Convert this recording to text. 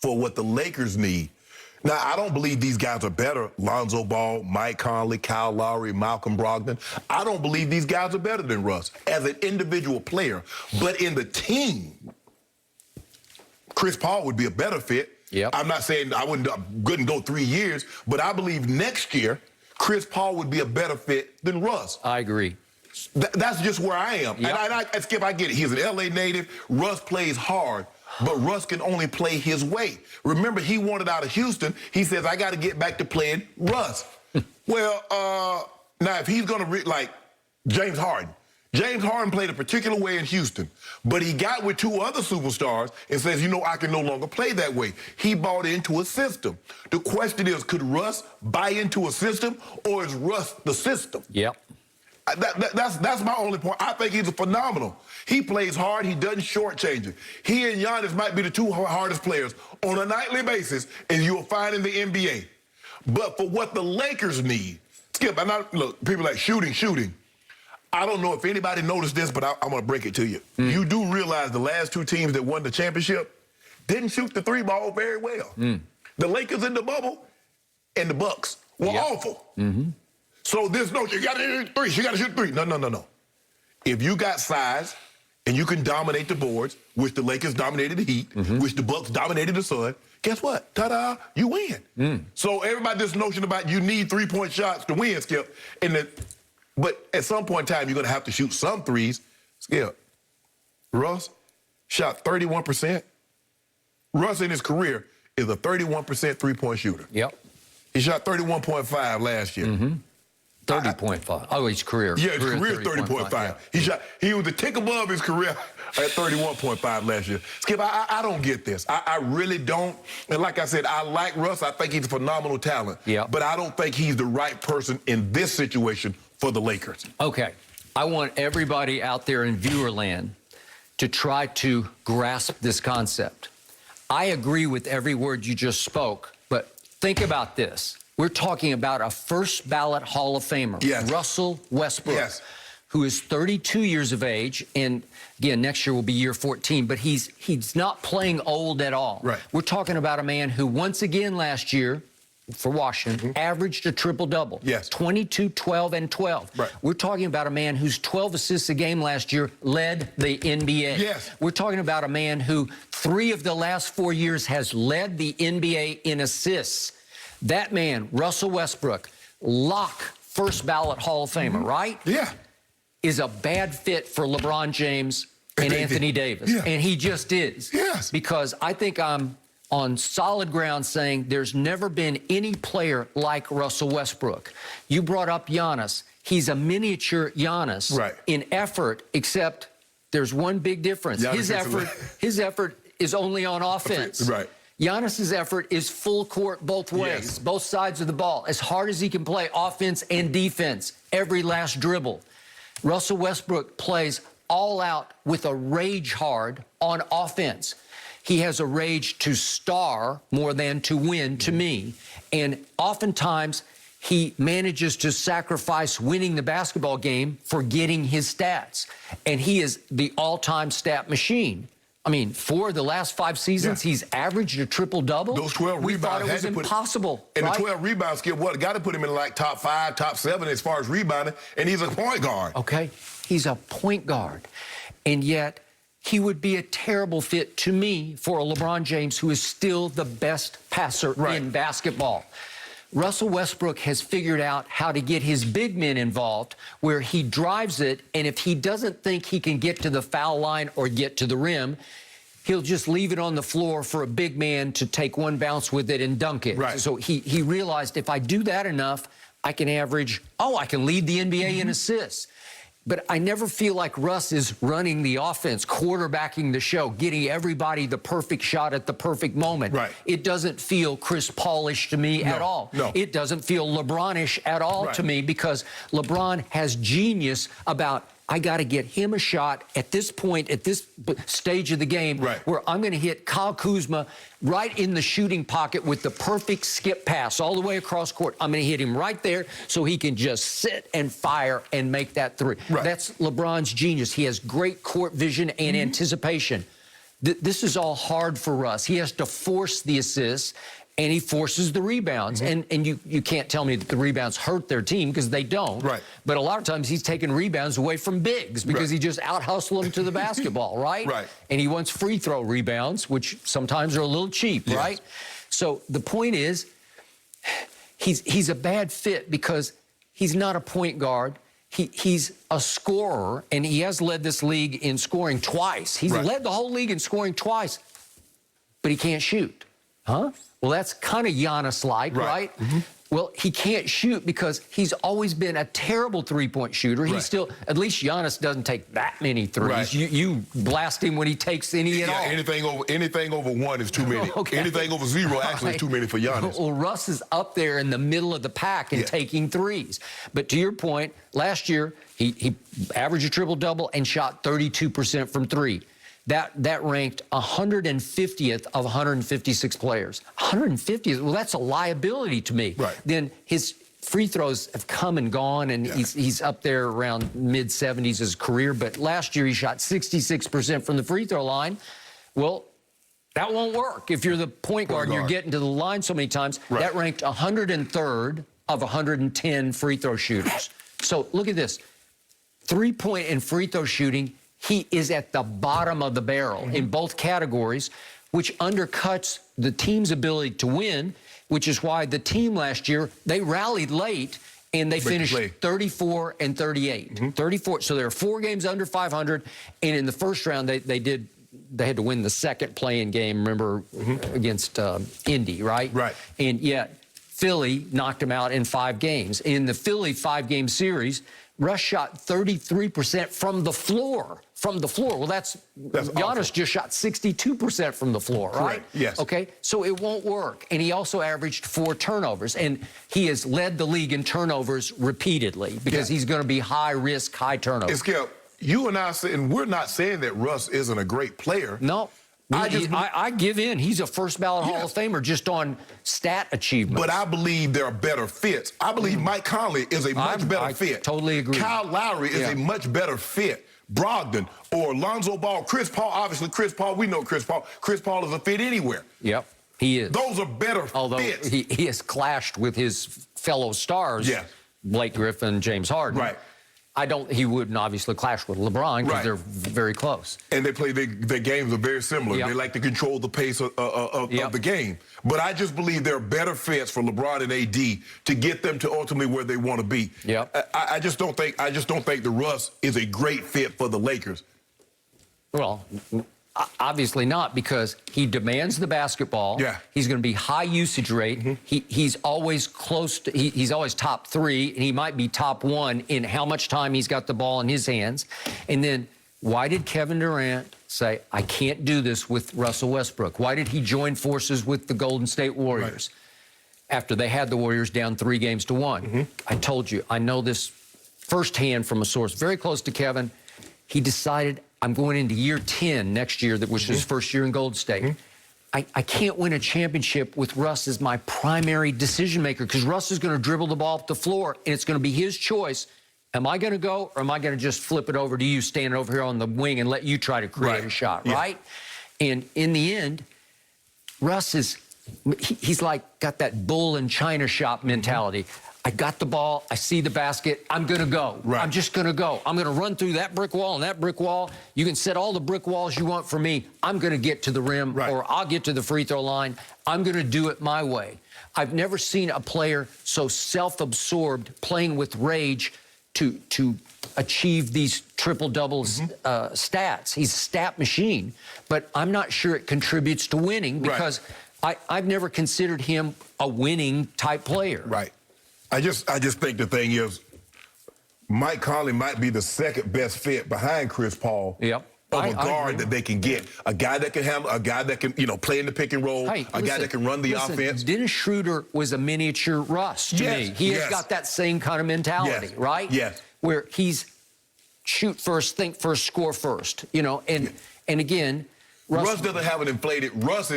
for what the Lakers need. Now, I don't believe these guys are better. Lonzo Ball, Mike Conley, Kyle Lowry, Malcolm Brogdon. I don't believe these guys are better than Russ as an individual player. But in the team, Chris Paul would be a better fit. Yep. I'm not saying I wouldn't go 3 years, but I believe next year, Chris Paul would be a better fit than Russ. I agree. That's just where I am. Yep. And Skip, I get it. He's an L.A. native. Russ plays hard. But Russ can only play his way. Remember, he wanted out of Houston. He says, I got to get back to playing Russ. Well, now if he's going to, like James Harden. James Harden played a particular way in Houston, but he got with 2 other superstars and says, you know, I can no longer play that way. He bought into a system. The question is, could Russ buy into a system, or is Russ the system? Yep. That's my only point. I think he's a phenomenal. He plays hard. He doesn't shortchange it. He and Giannis might be the 2 hardest players on a nightly basis, and you'll find in the NBA. But for what the Lakers need, Skip, look, people like shooting. I don't know if anybody noticed this, but I'm going to break it to you. You do realize the last 2 teams that won the championship didn't shoot the 3 ball very well. The Lakers in the bubble and the Bucks were awful. So there's no, you got to shoot 3. You got to shoot 3. No. If you got size and you can dominate the boards, which the Lakers dominated the Heat, which the Bucks dominated the Sun, guess what? Ta-da, you win. So everybody, this notion about you need 3-point shots to win, Skip, but at some point in time, you're going to have to shoot some threes. Skip, Russ shot 31%. Russ in his career is a 31% three-point shooter. Yep. He shot 31.5 last year. 30.5. Oh, his career. Yeah, his career is 30.5. Yeah. He was a tick above his career at 31.5 last year. Skip, I don't get this. I really don't. And like I said, I like Russ. I think he's a phenomenal talent. Yeah. But I don't think he's the right person in this situation for the Lakers. Okay. I want everybody out there in viewer land to try to grasp this concept. I agree with every word you just spoke, but think about this. We're talking about a first ballot Hall of Famer, Russell Westbrook, who is 32 years of age, and again, next year will be year 14, but he's not playing old at all. Right. We're talking about a man who once again last year for Washington averaged a triple-double. 22, 12, and 12. Right. We're talking about a man whose 12 assists a game last year led the NBA. We're talking about a man who 3 of the last 4 years has led the NBA in assists. That man, Russell Westbrook, lock first ballot Hall of Famer, right? Yeah. Is a bad fit for LeBron James and Anthony Davis. And he just is. Because I think I'm on solid ground saying there's never been any player like Russell Westbrook. You brought up Giannis. He's a miniature Giannis in effort, except there's one big difference. His effort is only on offense. Giannis's effort is full court both ways, both sides of the ball, as hard as he can play offense and defense, every last dribble. Russell Westbrook plays all out with a rage hard on offense. He has a rage to star more than to win, to me. And oftentimes, he manages to sacrifice winning the basketball game for getting his stats. And he is the all-time stat machine. I mean, for the last 5 seasons, he's averaged a triple-double. Those 12 we rebounds thought it was impossible. And the 12 rebounds, Skip, what? Got to put him in like top 5, top 7 as far as rebounding, and he's a point guard. Okay, he's a point guard. And yet, he would be a terrible fit to me for a LeBron James, who is still the best passer in basketball. Russell Westbrook has figured out how to get his big men involved where he drives it, and if he doesn't think he can get to the foul line or get to the rim, he'll just leave it on the floor for a big man to take one bounce with it and dunk it. So he realized if I do that enough, I can average, I can lead the NBA in assists. But I never feel like Russ is running the offense, quarterbacking the show, getting everybody the perfect shot at the perfect moment. It doesn't feel Chris Paul-ish to me at all. It doesn't feel LeBron-ish at all to me, because LeBron has genius about, I got to get him a shot at this point, at this stage of the game, where I'm going to hit Kyle Kuzma right in the shooting pocket with the perfect skip pass all the way across court. I'm going to hit him right there so he can just sit and fire and make that 3. That's LeBron's genius. He has great court vision and anticipation. This is all hard for Russ. He has to force the assists, and he forces the rebounds. And you can't tell me that the rebounds hurt their team, because they don't. Right. But a lot of times he's taking rebounds away from bigs because he just out-hustled them to the basketball, right? Right. And he wants free throw rebounds, which sometimes are a little cheap, right? So the point is, he's a bad fit because he's not a point guard. He's a scorer, and he has led this league in scoring twice. He's led the whole league in scoring twice, but he can't shoot. Huh? Well, that's kind of Giannis-like, right? Well, he can't shoot because he's always been a terrible three-point shooter. He's still, at least Giannis doesn't take that many threes. You blast him when he takes any at all. Anything over one is too many. Anything over zero actually is too many for Giannis. Well, Russ is up there in the middle of the pack and taking threes. But to your point, last year he averaged a triple-double and shot 32% from three. That ranked 150th of 156 players. 150th, well, that's a liability to me. Right. Then his free throws have come and gone, and he's up there around mid-70s his career. But last year he shot 66% from the free throw line. Well, that won't work. If you're the point guard and you're getting to the line so many times, that ranked 103rd of 110 free throw shooters. So look at this. Three-point and free throw shooting, he is at the bottom of the barrel in both categories, which undercuts the team's ability to win, which is why the team last year, they rallied late and they finished 34 and 38. 34. So they were 4 games under 500. And in the first round, they had to win the second play-in game, remember, against Indy, right? Right. And yet Philly knocked him out in 5 games. In the Philly 5-game series, Russ shot 33% from the floor. From the floor. Well, that's Giannis awful. Just shot 62% from the floor, right? Yes. Okay, so it won't work. And he also averaged 4 turnovers. And he has led the league in turnovers repeatedly because he's going to be high risk, high turnover. Skip, you and I say, and we're not saying that Russ isn't a great player. No. I give in. He's a first ballot Hall of Famer just on stat achievements. But I believe there are better fits. I believe Mike Conley is a much better fit. I totally agree. Kyle Lowry is a much better fit. Brogdon or Lonzo Ball, Chris Paul, obviously Chris Paul, we know Chris Paul. Chris Paul is a fit anywhere. Yep, he is. Those are better fits. He has clashed with his fellow stars, Blake Griffin, James Harden. Right. He wouldn't obviously clash with LeBron because they're very close. And they play, their games are very similar. They like to control the pace of the game. But I just believe there are better fits for LeBron and AD to get them to ultimately where they want to be. I just don't think the Russ is a great fit for the Lakers. Well, obviously not, because he demands the basketball. He's going to be high usage rate. He's always close to, he's always top 3, and he might be top 1 in how much time he's got the ball in his hands. And then why did Kevin Durant say, I can't do this with Russell Westbrook? Why did he join forces with the Golden State Warriors after they had the Warriors down 3 games to 1? I told you, I know this firsthand from a source very close to Kevin. He decided, I'm going into year 10 next year, that was his first year in Golden State. I can't win a championship with Russ as my primary decision maker, because Russ is going to dribble the ball up the floor, and it's going to be his choice. Am I going to go, or am I going to just flip it over to you standing over here on the wing and let you try to create a shot, right? And in the end, Russ is, he's like got that bull in China shop mentality. I got the ball. I see the basket. I'm going to go. I'm just going to go. I'm going to run through that brick wall and that brick wall. You can set all the brick walls you want for me. I'm going to get to the rim, or I'll get to the free throw line. I'm going to do it my way. I've never seen a player so self-absorbed, playing with rage to achieve these triple-double stats. He's a stat machine, but I'm not sure it contributes to winning, because I've never considered him a winning type player. I just think the thing is, Mike Conley might be the second best fit behind Chris Paul. Of a guard that they can get. A guy that can handle, a guy that can, play in the pick and roll, a guy that can run the offense. Dennis Schroeder was a miniature Russ to me. He has got that same kind of mentality, right? Where he's shoot first, think first, score first, and again, Russ doesn't have an inflated, Russ